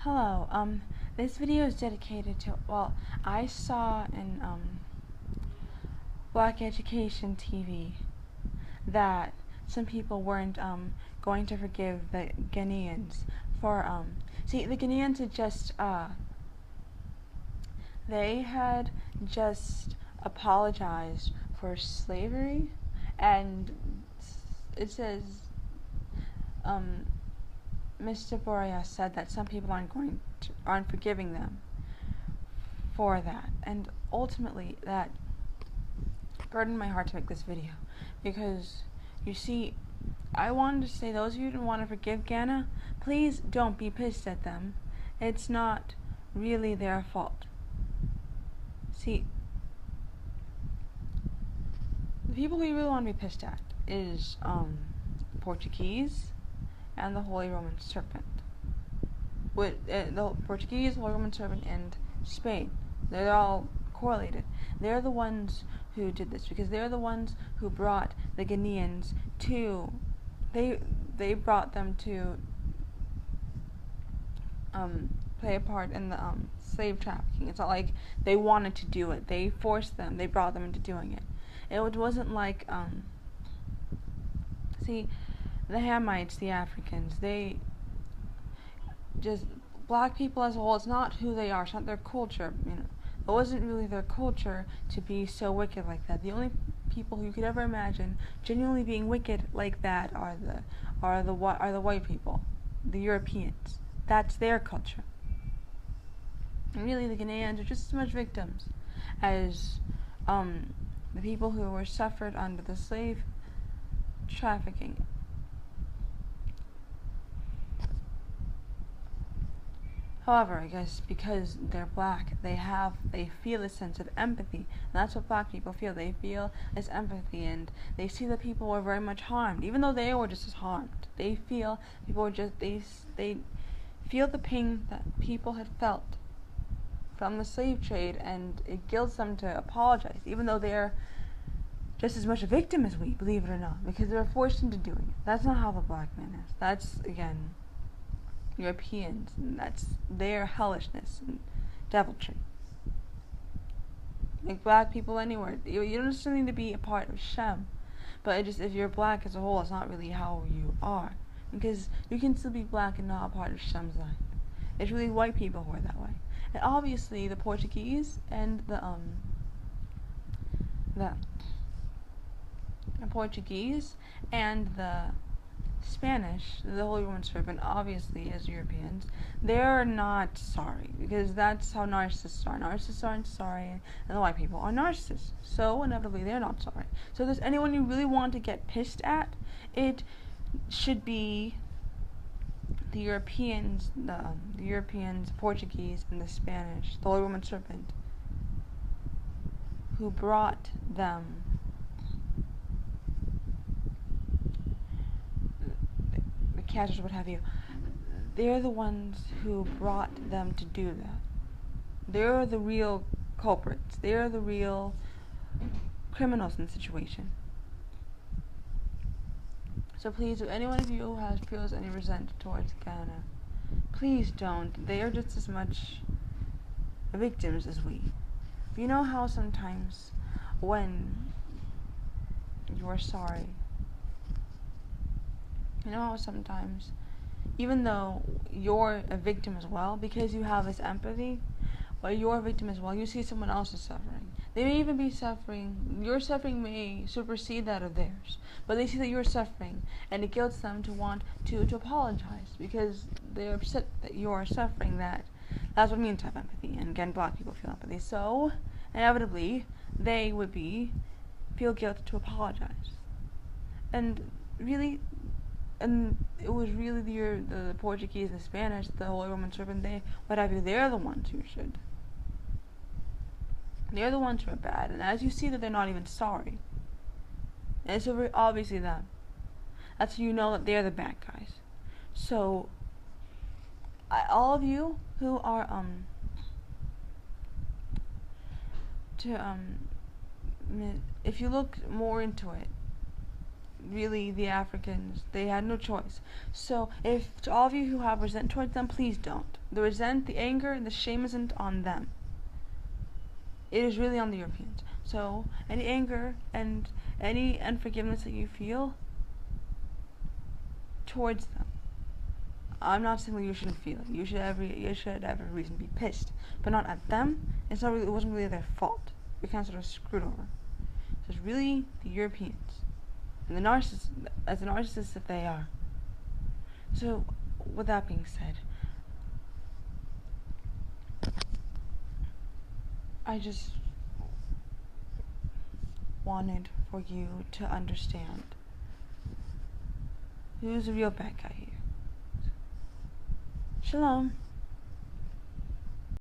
Hello, this video is dedicated to, well, I saw in, Black Education TV that some people weren't, going to forgive the Ghanaians for, see, the Ghanaians had just, they had just apologized for slavery, and it says, Mr. Boreas said that some people aren't forgiving them for that, and ultimately that burdened my heart to make this video, because you see, I wanted to say, those of you who didn't want to forgive Ghana, please don't be pissed at them. It's not really their fault. See, the people who you really want to be pissed at is the Portuguese and the Holy Roman Serpent. With the Portuguese, Holy Roman Serpent, and Spain, they're all correlated. They're the ones who did this because they're the ones who brought the Ghanaians to. They brought them to play a part in the slave trafficking. It's not like they wanted to do it. They forced them. They brought them into doing it. It wasn't like see, the Hamites, the Africans, they just, black people as a whole, it's not who they are, it's not their culture, you know. It wasn't really their culture to be so wicked like that. The only people who you could ever imagine genuinely being wicked like that are the white people, the Europeans. That's their culture. And really the Ghanaians are just as much victims as the people who were suffered under the slave trafficking. However, I guess because they're black, they feel a sense of empathy, and that's what black people feel. They feel this empathy, and they see that people were very much harmed, even though they were just as harmed. They feel people were just they feel the pain that people had felt from the slave trade, and it guilts them to apologize, even though they're just as much a victim as we, believe it or not, because they were forced into doing it. That's not how the black man is. That's, again, Europeans, and that's their hellishness and deviltry. Like black people anywhere, you don't necessarily need to be a part of Shem, but it just, if you're black as a whole, it's not really how you are, because you can still be black and not a part of Shem's life. It's really white people who are that way, and obviously the Portuguese and the Portuguese and the Spanish, the Holy Roman Serpent, obviously, as Europeans, they're not sorry, because that's how narcissists are. Narcissists aren't sorry, and the white people are narcissists, so inevitably they're not sorry. So if there's anyone you really want to get pissed at, it should be the Europeans, the Portuguese, and the Spanish, the Holy Roman Serpent, who brought them catchers, what have you. They're the ones who brought them to do that. They're the real culprits. They're the real criminals in the situation. So please, if any one of you feels any resentment towards Ghana, please don't. They are just as much victims as we. You know how sometimes when you're sorry, you know how sometimes, even though you're a victim as well, because you have this empathy, but you're a victim as well, you see someone else is suffering. They may even be suffering, your suffering may supersede that of theirs, but they see that you're suffering, and it guilts them to want to apologize, because they're upset that you are suffering. That's what it means to have empathy, and again, black people feel empathy, so inevitably, they would feel guilt to apologize. And really, and it was really the Portuguese, the Spanish, the Holy Roman Serpent, they're the ones who should. They're the ones who are bad, and as you see that they're not even sorry, and it's obviously them. That's how you know that they're the bad guys. So, all of you who are, if you look more into it, really the Africans, they had no choice. So if to all of you who have resentment towards them, please don't. The anger, and the shame isn't on them. It is really on the Europeans. So any anger and any unforgiveness that you feel towards them, I'm not saying that you shouldn't feel it. You should have every reason to be pissed, but not at them. It wasn't really their fault. You're kind of sort of screwed over. So it's really the Europeans and the narcissists, as the narcissists that they are. So with that being said, I just wanted for you to understand who's the real bad guy here. Shalom.